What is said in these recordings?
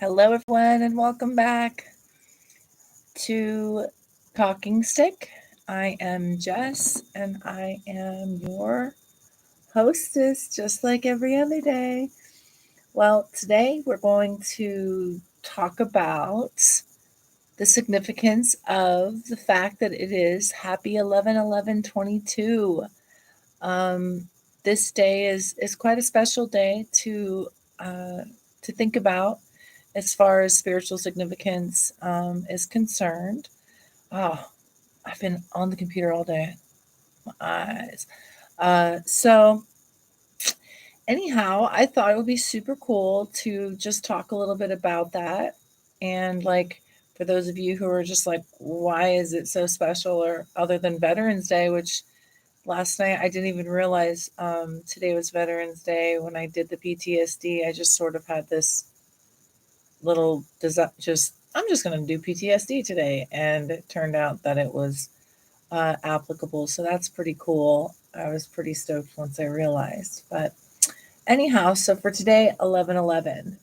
Hello, everyone, and welcome back to Talking Stick. I am Jess, and I am your hostess, just like every other day. Well, today we're going to talk about the significance of the fact that it is Happy 11/11/22. Um, this day is quite a special day to think about as far as spiritual significance is concerned. Oh, I've been on the computer all day. My eyes. So, anyhow, I thought it would be super cool to just talk a little bit about that. And, like, for those of you who are just like, why is it so special? Or other than Veterans Day, which last night I didn't even realize today was Veterans Day when I did the PTSD. I just sort of had this little I'm just going to do PTSD today, and it turned out that it was applicable. So that's pretty cool. I was pretty stoked once I realized. But anyhow, so for today, 11/11.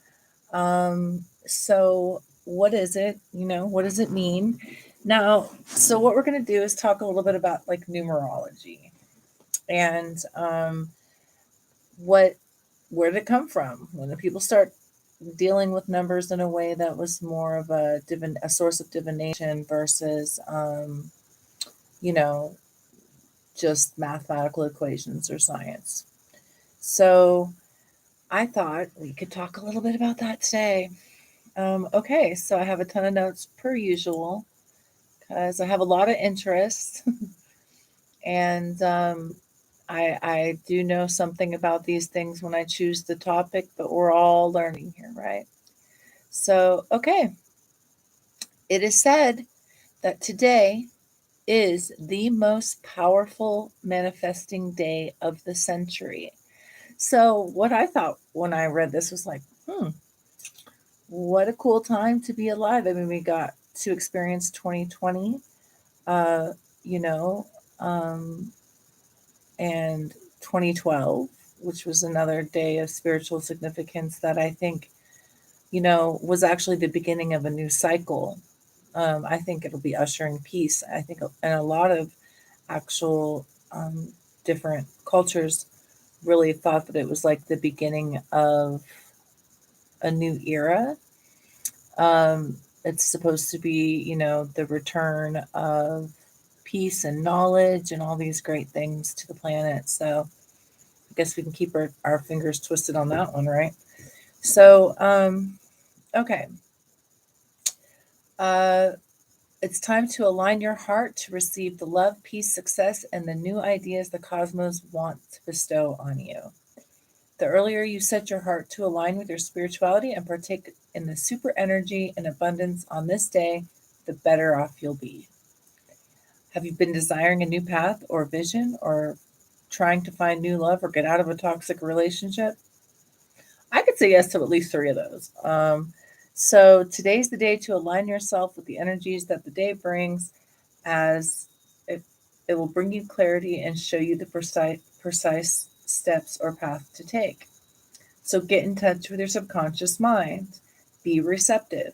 So what is it? What does it mean? Now, so what we're going to do is talk a little bit about like numerology and what where did it come from? When the people start dealing with numbers in a way that was more of a source of divination versus you know just mathematical equations or science. So I thought we could talk a little bit about that today. Okay, so I have a ton of notes per usual because I have a lot of interests, and I do know something about these things when I choose the topic, but we're all learning here, right? So, okay, it is said that today is the most powerful manifesting day of the century. So, what I thought when I read this was like, what a cool time to be alive. I mean, we got to experience 2020, uh, you know, um, and 2012, which was another day of spiritual significance that I think, was actually the beginning of a new cycle. I think it'll be ushering peace. I think, and a lot of actual different cultures really thought that it was like the beginning of a new era. It's supposed to be, the return of peace and knowledge and all these great things to the planet. So I guess we can keep our fingers twisted on that one, right? So, okay. Uh, it's time to align your heart to receive the love, peace, success, and the new ideas the cosmos want to bestow on you. The earlier you set your heart to align with your spirituality and partake in the super energy and abundance on this day, the better off you'll be. Have you been desiring a new path or vision or trying to find new love or get out of a toxic relationship? I could say yes to at least three of those. So today's the day to align yourself with the energies that the day brings, as it, it will bring you clarity and show you the precise steps or path to take. So get in touch with your subconscious mind. Be receptive.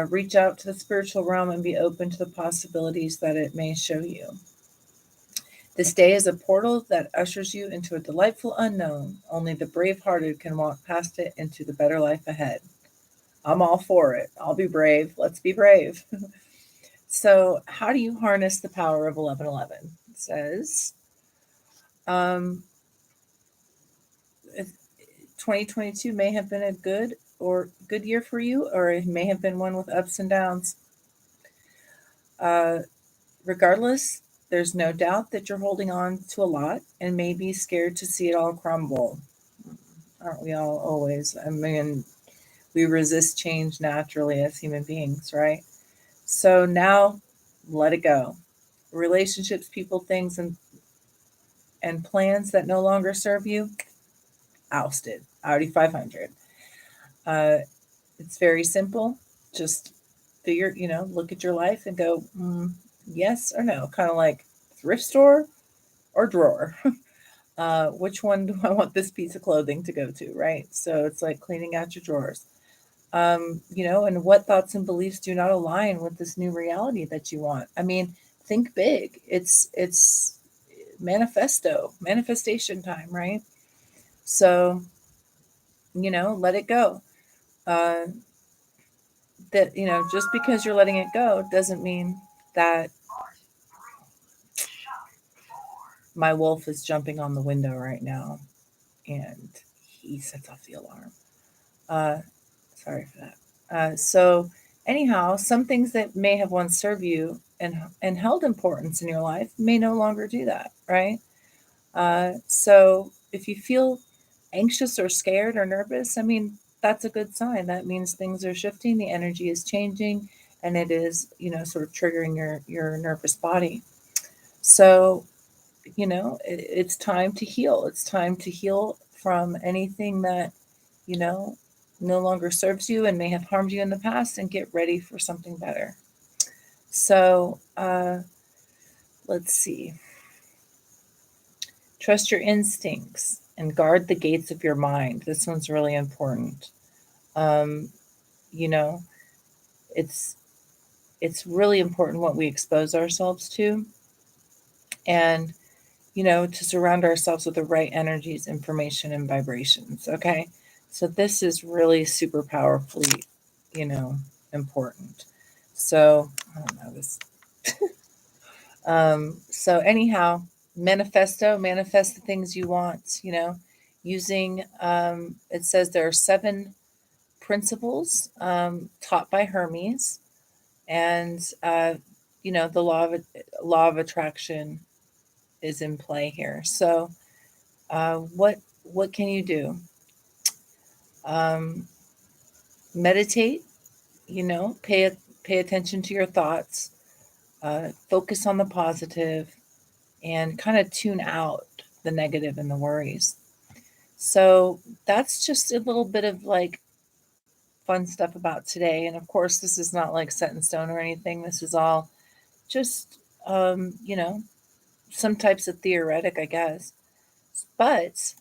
Reach out to the spiritual realm and be open to the possibilities that it may show you. This day is a portal that ushers you into a delightful unknown. Only the brave-hearted can walk past it into the better life ahead. I'm all for it. I'll be brave. Let's be brave. So, how do you harness the power of 11/11? It says, um, 2022 may have been a good year for you, or it may have been one with ups and downs. Uh, Regardless, there's no doubt that you're holding on to a lot and may be scared to see it all crumble. Aren't we all always? I mean, we resist change naturally as human beings, right? So now let it go. Relationships, people, things, and plans that no longer serve you, ousted. Audi 500. Uh, it's very simple. Just look at your life and go, yes or no. Kind of like thrift store or drawer. Which one do I want this piece of clothing to go to, right? So it's like cleaning out your drawers. And what thoughts and beliefs do not align with this new reality that you want. I mean, think big. It's manifestation time, right? So, let it go. uh that just because you're letting it go doesn't mean that my wolf is jumping on the window right now, and he sets off the alarm. uh Sorry for that. So anyhow, some things that may have once served you and held importance in your life may no longer do that, right? So if you feel anxious or scared or nervous, I mean, that's a good sign. That means things are shifting, the energy is changing, and it is, sort of triggering your nervous body. So, it's time to heal. It's time to heal from anything that, you know, no longer serves you and may have harmed you in the past, and get ready for something better. So, let's see. Trust your instincts and guard the gates of your mind. This one's really important. Um, you know, it's it's really important what we expose ourselves to, and to surround ourselves with the right energies, information, and vibrations. Okay, so this is really super powerfully, you know, important. So I don't know this. So anyhow, manifest the things you want. Using it says there are 7 principles taught by Hermes, and the law of attraction is in play here. So what can you do? Um, Meditate. Pay attention to your thoughts. Focus on the positive, and kind of tune out the negative and the worries. So that's just a little bit of like fun stuff about today. And of course, this is not like set in stone or anything. This is all just, um, you know, some types of theoretic, I guess. But,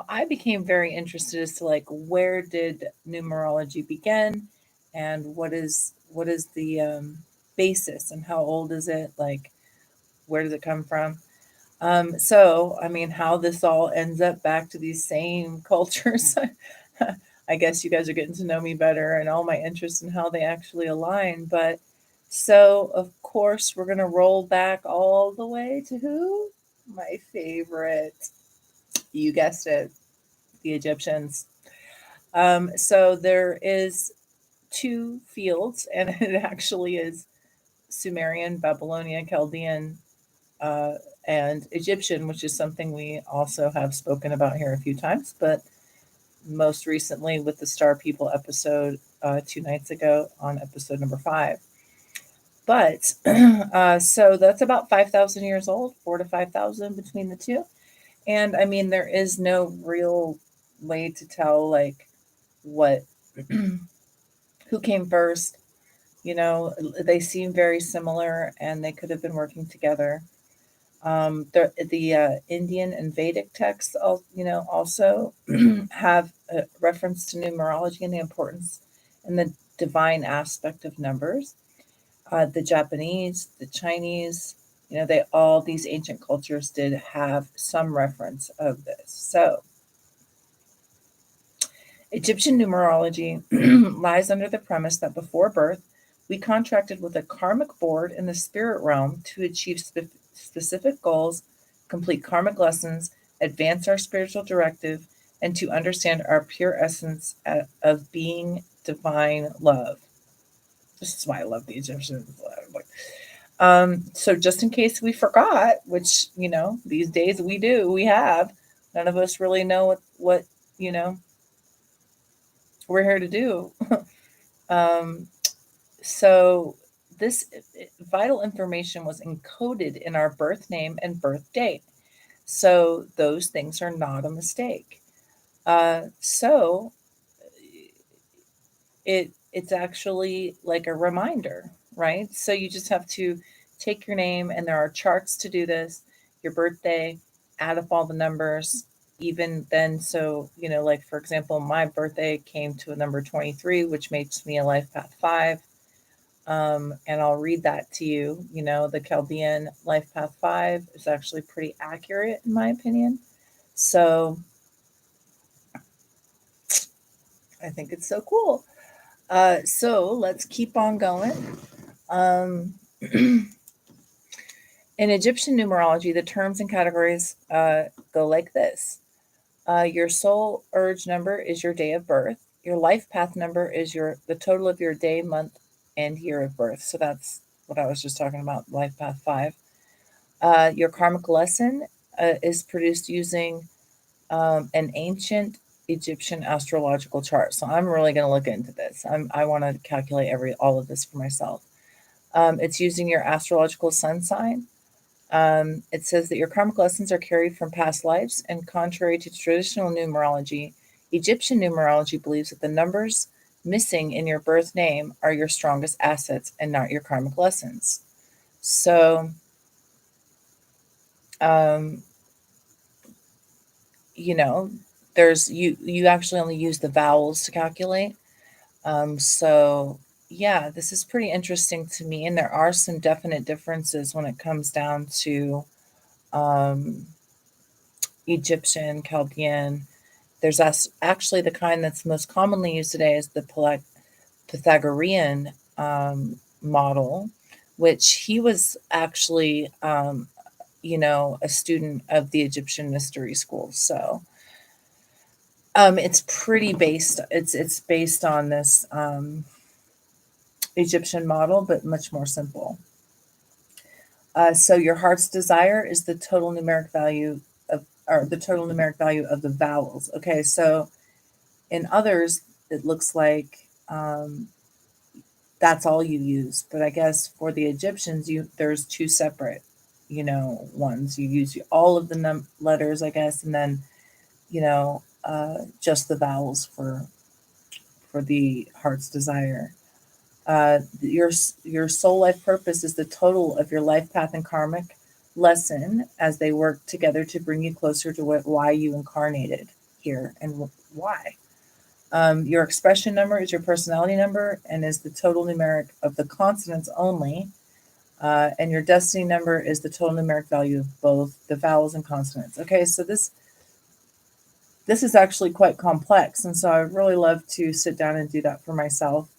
I became very interested as to like where did numerology begin, and what is the basis, and how old is it? Like, where does it come from? So, I mean, how this all ends up back to these same cultures. I guess you guys are getting to know me better and all my interests and how they actually align. But so, of course, we're going to roll back all the way to who? My favorite. You guessed it, the Egyptians. So there is 2 fields, and it actually is Sumerian, Babylonian, Chaldean, uh, and Egyptian, which is something we also have spoken about here a few times, but most recently with the Star People episode 2 nights ago on episode number 5. But so that's about 5,000 years old, 4 to 5,000 between the two. And I mean, there is no real way to tell like what who came first. They seem very similar, and they could have been working together. The Indian and Vedic texts, also have a reference to numerology and the importance and the divine aspect of numbers. The Japanese, the Chinese, these ancient cultures did have some reference of this. So, Egyptian numerology lies under the premise that before birth, we contracted with a karmic board in the spirit realm to achieve specific goals, complete karmic lessons, advance our spiritual directive, and to understand our pure essence of being divine love. This is why I love the Egyptians. So just in case we forgot, which, these days we have, none of us really know what we're here to do. um, so this vital information was encoded in our birth name and birth date. So those things are not a mistake. So it's actually like a reminder, right? So you just have to take your name, and there are charts to do this, your birthday, add up all the numbers, even then, so, like for example, my birthday came to a number 23, which makes me a life path 5. And I'll read that to you. The Chaldean life path 5 is actually pretty accurate in my opinion. So I think it's so cool. So let's keep on going. Um, in Egyptian numerology, the terms and categories go like this. Your soul urge number is your day of birth. Your life path number is the total of your day, month, and year of birth. So that's what I was just talking about, life path 5. Your karmic lesson is produced using an ancient Egyptian astrological chart. So I'm really going to look into this. I want to calculate all of this for myself. It's using your astrological sun sign. It says that your karmic lessons are carried from past lives, and contrary to traditional numerology, Egyptian numerology believes that the numbers missing in your birth name are your strongest assets and not your karmic lessons. So, um, you know, you actually only use the vowels to calculate. So yeah, this is pretty interesting to me, and there are some definite differences when it comes down to um, Egyptian, Chaldean. There's actually the kind that's most commonly used today is the Pythagorean model, which he was actually, a student of the Egyptian mystery school. So it's pretty based. It's based on this Egyptian model, but much more simple. So your heart's desire is the total numeric value or the total numeric value of the vowels. Okay, so in others, it looks like that's all you use. But I guess for the Egyptians, there's two separate, ones. You use all of the letters, I guess, and then just the vowels for the heart's desire. Your soul life purpose is the total of your life path and karmic lesson as they work together to bring you closer to why you incarnated here and why. Your expression number is your personality number and is the total numeric of the consonants only. And your destiny number is the total numeric value of both the vowels and consonants. Okay, so this is actually quite complex, and so I would really love to sit down and do that for myself.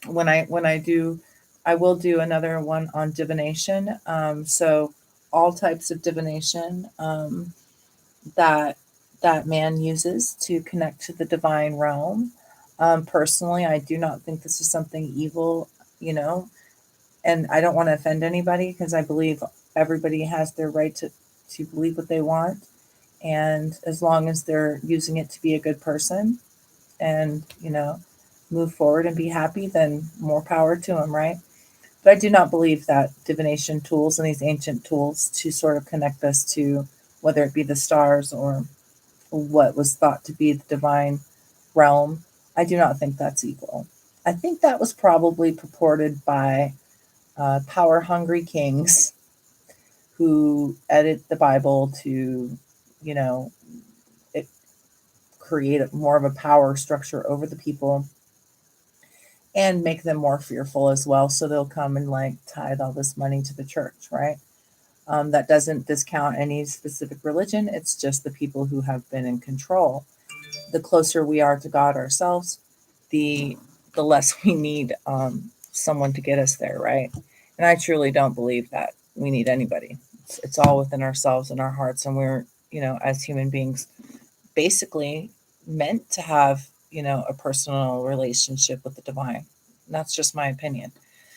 When I do, I will do another one on divination. So all types of divination that man uses to connect to the divine realm. Personally, I do not think this is something evil, and I don't want to offend anybody because I believe everybody has their right to believe what they want, and as long as they're using it to be a good person and move forward and be happy, then more power to them, right? But I do not believe that divination tools and these ancient tools to sort of connect us to whether it be the stars or what was thought to be the divine realm, I do not think that's evil. I think that was probably purported by power hungry kings who edit the Bible to, you know, it, create more of a power structure over the people and make them more fearful as well. So they'll come and like tithe all this money to the church, right? That doesn't discount any specific religion. It's just the people who have been in control. The closer we are to God ourselves, the less we need someone to get us there, right? And I truly don't believe that we need anybody. It's all within ourselves and our hearts, and we're, as human beings, basically meant to have, a personal relationship with the divine. And that's just my opinion.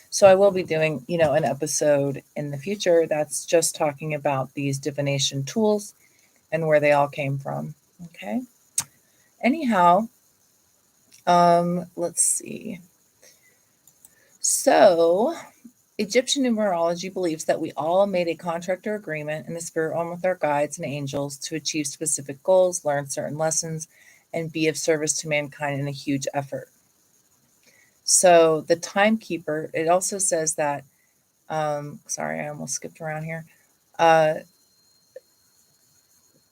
So I will be doing, an episode in the future that's just talking about these divination tools and where they all came from. Okay. Anyhow, let's see. So Egyptian numerology believes that we all made a contract or agreement in the spirit realm with our guides and angels to achieve specific goals, learn certain lessons, and be of service to mankind in a huge effort. So the timekeeper, it also says that, sorry, I almost skipped around here. Uh,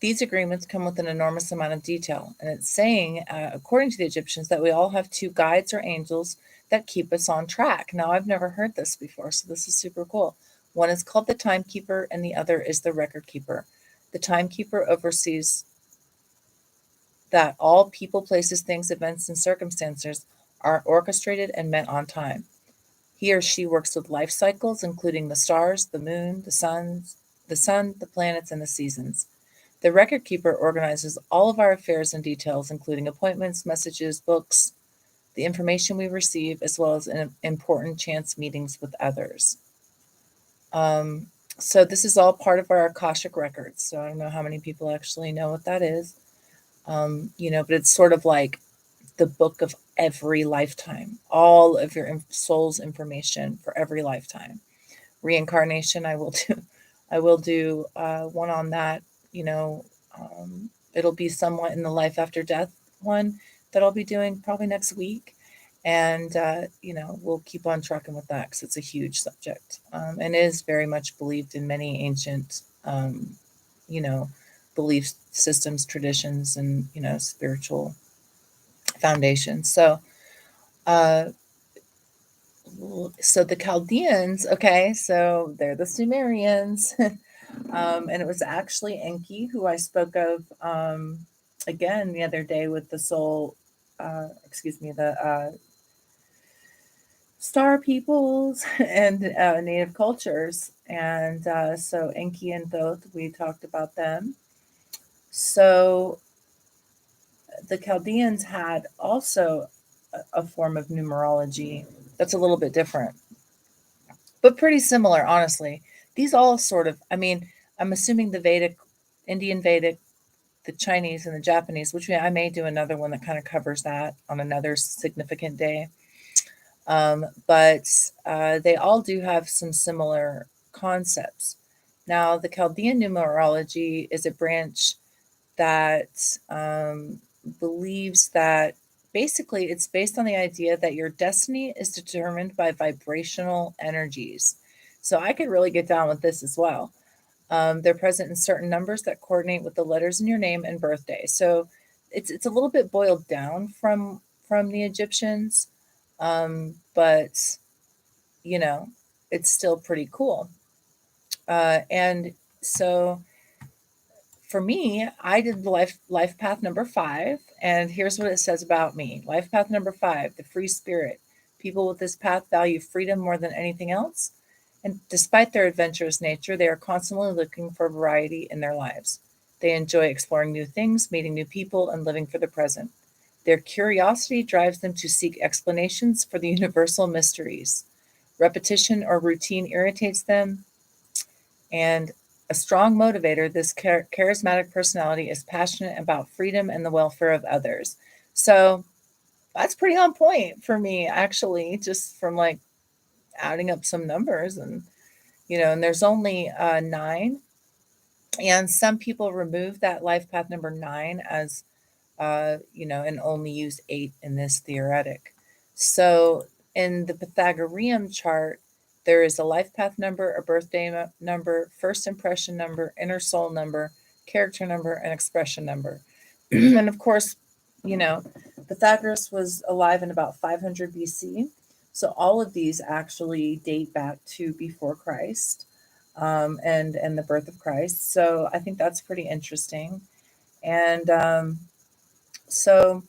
These agreements come with an enormous amount of detail, and it's saying, according to the Egyptians, that we all have two guides or angels that keep us on track. Now, I've never heard this before, so this is super cool. One is called the timekeeper, and the other is the record keeper. The timekeeper oversees that all people, places, things, events, and circumstances are orchestrated and met on time. He or she works with life cycles, including the stars, the moon, the sun, the planets, and the seasons. The record keeper organizes all of our affairs and details, including appointments, messages, books, the information we receive, as well as important chance meetings with others. So this is all part of our Akashic records. So I don't know how many people actually know what that is. But it's sort of like the book of every lifetime, all of your soul's information for every lifetime. Reincarnation, I will do one on that. It'll be somewhat in the life after death one that I'll be doing probably next week. And, we'll keep on trucking with that because it's a huge subject, and is very much believed in many ancient, you know, belief systems, traditions, and, spiritual foundations. Uh, so the Chaldeans, okay, so they're the Sumerians. And it was actually Enki, who I spoke of again the other day with the soul, the star peoples and native cultures. And so Enki and Thoth, we talked about them. So the Chaldeans had also a form of numerology that's a little bit different, but pretty similar, honestly. These all sort of, I'm assuming the Vedic, Indian Vedic, the Chinese, and the Japanese, which I may do another one that kind of covers that on another significant day. But they all do have some similar concepts. Now, the Chaldean numerology is a branch that believes that basically it's based on the idea that your destiny is determined by vibrational energies. So I could really get down with this as well. They're present in certain numbers that coordinate with the letters in your name and birthday. So it's a little bit boiled down from the Egyptians, but it's still pretty cool. And so for me, I did life path number 5, and here's what it says about me. Life path number 5, the free spirit. People with this path value freedom more than anything else, and despite their adventurous nature, they are constantly looking for variety in their lives. They enjoy exploring new things, meeting new people, and living for the present. Their curiosity drives them to seek explanations for the universal mysteries. Repetition or routine irritates them, and a strong motivator, this charismatic personality is passionate about freedom and the welfare of others. So that's pretty on point for me, actually, just from like adding up some numbers. And there's only 9, and some people remove that life path number 9 as and only use 8 in this theoretic. So in the Pythagorean chart, there is a life path number, a birthday number, first impression number, inner soul number, character number, and expression number. And of course, Pythagoras was alive in about 500 BC. So all of these actually date back to before Christ, and the birth of Christ. So I think that's pretty interesting. And so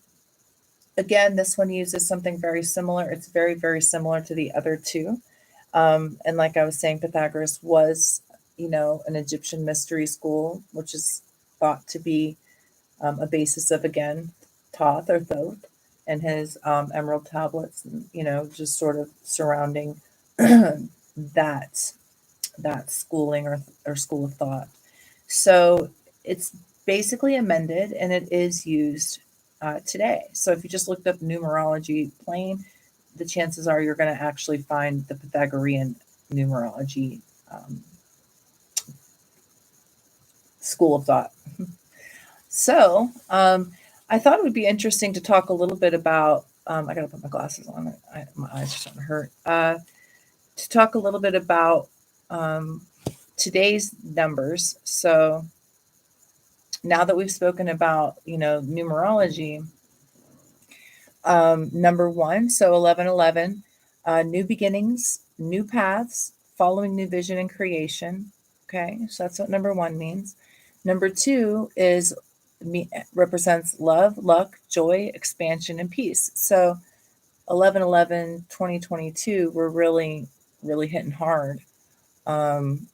again, this one uses something very similar. It's very, very similar to the other two. And like I was saying, Pythagoras was, an Egyptian mystery school, which is thought to be a basis of, again, Thoth or Thoth and his emerald tablets, and, just sort of surrounding that schooling or school of thought. So it's basically amended, and it is used today. So if you just looked up numerology plain, the chances are you're going to actually find the Pythagorean numerology school of thought. So I thought it would be interesting to talk a little bit about, I got to put my glasses on. My eyes are starting to hurt. To talk a little bit about today's numbers. So now that we've spoken about, numerology, number one, so 1111, new beginnings, new paths, following new vision and creation. Okay, so that's what number one means. Number two is represents love, luck, joy, expansion, and peace. So 1111 2022, we're really, really hitting hard, um,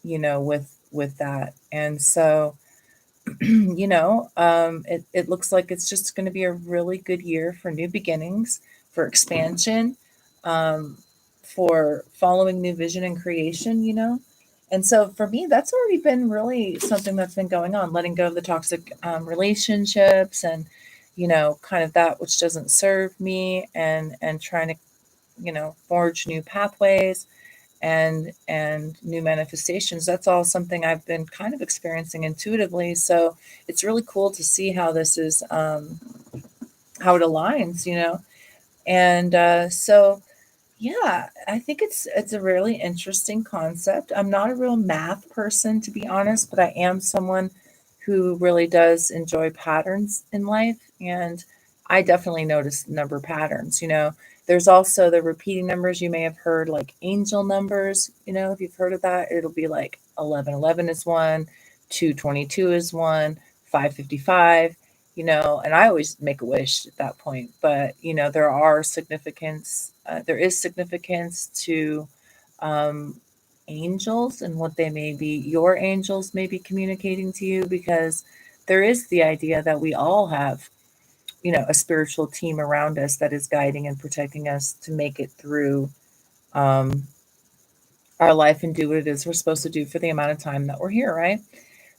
with that. And so, it looks like it's just going to be a really good year for new beginnings, for expansion, um, for following new vision and creation. And so for me, that's already been really something that's been going on, letting go of the toxic relationships and, kind of that which doesn't serve me, and trying to, forge new pathways and new manifestations. That's all something I've been kind of experiencing intuitively. So it's really cool to see how this is, how it aligns. And so yeah, I think it's a really interesting concept. I'm not a real math person, to be honest, but I am someone who really does enjoy patterns in life, and I definitely notice number patterns. There's also the repeating numbers you may have heard, like angel numbers. If you've heard of that, it'll be like 1111 is one, 222 is one, 555. And I always make a wish at that point. But, there is significance to um, angels and what they may be, your angels may be communicating to you, because there is the idea that we all have, a spiritual team around us that is guiding and protecting us to make it through um, our life and do what it is we're supposed to do for the amount of time that we're here, right?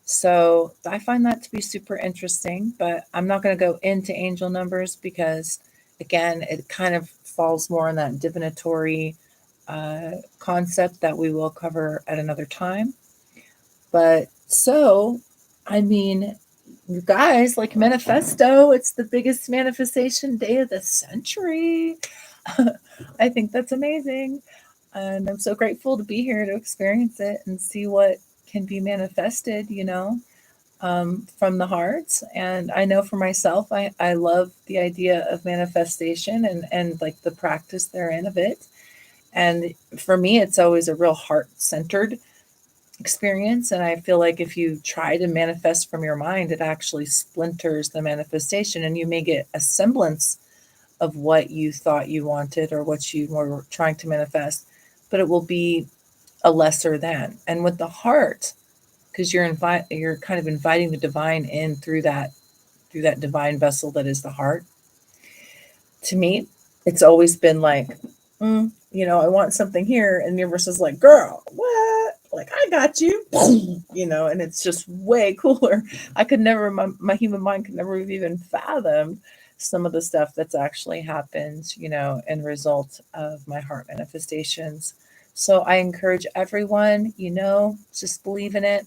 So I find that to be super interesting, but I'm not going to go into angel numbers because, again, it kind of falls more on that divinatory concept that we will cover at another time. But so, I mean, you guys, like manifesto, it's the biggest manifestation day of the century. I think that's amazing. And I'm so grateful to be here to experience it and see what can be manifested, from the heart. And I know for myself, I love the idea of manifestation and like the practice therein of it. And for me, it's always a real heart centered experience. And I feel like if you try to manifest from your mind, it actually splinters the manifestation, and you may get a semblance of what you thought you wanted or what you were trying to manifest, but it will be a lesser than. And with the heart, because you're kind of inviting the divine in through that divine vessel that is the heart. To me, it's always been like, I want something here, and the universe is like, girl, what? Like, I got you, and it's just way cooler. I could never, my human mind could never have even fathomed some of the stuff that's actually happened, in result of my heart manifestations. So I encourage everyone, just believe in it.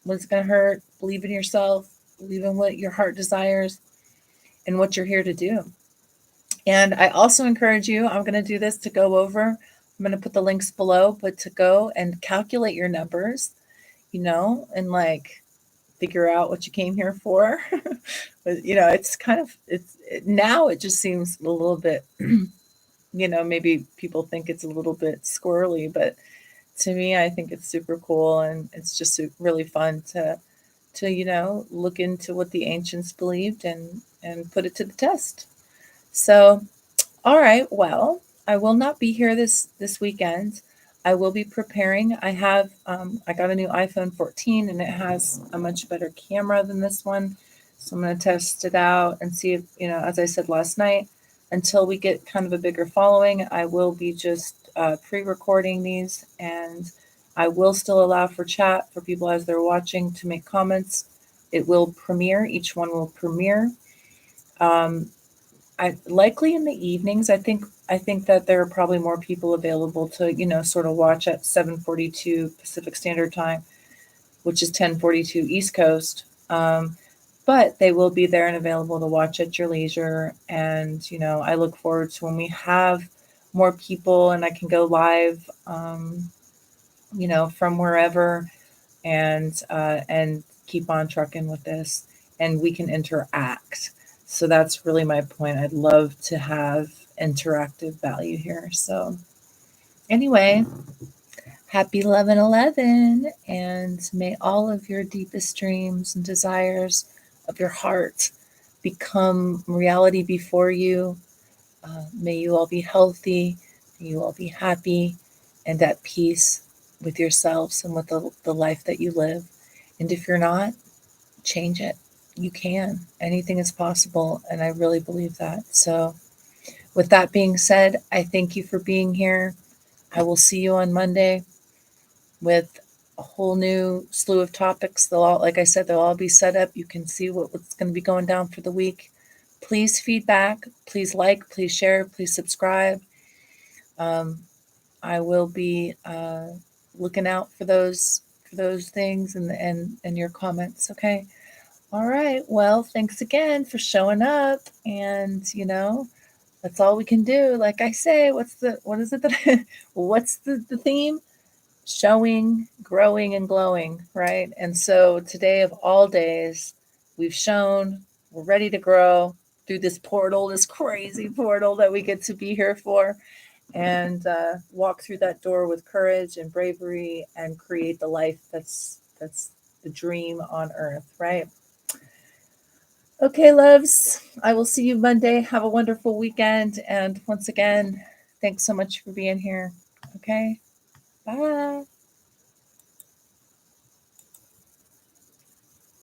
What's going to hurt? Believe in yourself, believe in what your heart desires and what you're here to do. And I also encourage you, I'm going to do this to go over, I'm going to put the links below, but to go and calculate your numbers, and like figure out what you came here for. But, it's kind of, now it just seems a little bit, maybe people think it's a little bit squirrely, but to me, I think it's super cool, and it's just really fun to look into what the ancients believed and put it to the test. So, all right, well, I will not be here this weekend. I will be preparing. I got a new iPhone 14, and it has a much better camera than this one. So I'm going to test it out and see if, as I said last night, until we get kind of a bigger following, I will be just pre-recording these, and I will still allow for chat for people as they're watching to make comments. It will premiere. Each one will premiere. I likely in the evenings. I think that there are probably more people available to, sort of watch at 7:42 Pacific Standard Time, which is 10:42 East Coast. But they will be there and available to watch at your leisure. And, I look forward to when we have more people and I can go live, from wherever, and keep on trucking with this and we can interact. So that's really my point. I'd love to have interactive value here. So anyway, happy 11/11, and may all of your deepest dreams and desires of your heart become reality before you. May you all be healthy, may you all be happy and at peace with yourselves and with the life that you live. And if you're not, change it. You can. Anything is possible, and I really believe that. So, with that being said, I thank you for being here. I will see you on Monday with a whole new slew of topics. They'll all, like I said, they'll all be set up. You can see what's going to be going down for the week. Please feedback. Please like. Please share. Please subscribe. I will be looking out for those things and your comments. Okay. All right. Well, thanks again for showing up. And that's all we can do. Like I say, what is it that what's the theme? Showing, growing, and glowing, right? And so today of all days, we've shown, we're ready to grow through this portal, this crazy portal that we get to be here for, and walk through that door with courage and bravery and create the life that's the dream on earth, right? Okay, loves, I will see you Monday. Have a wonderful weekend. And once again, thanks so much for being here. Okay, bye.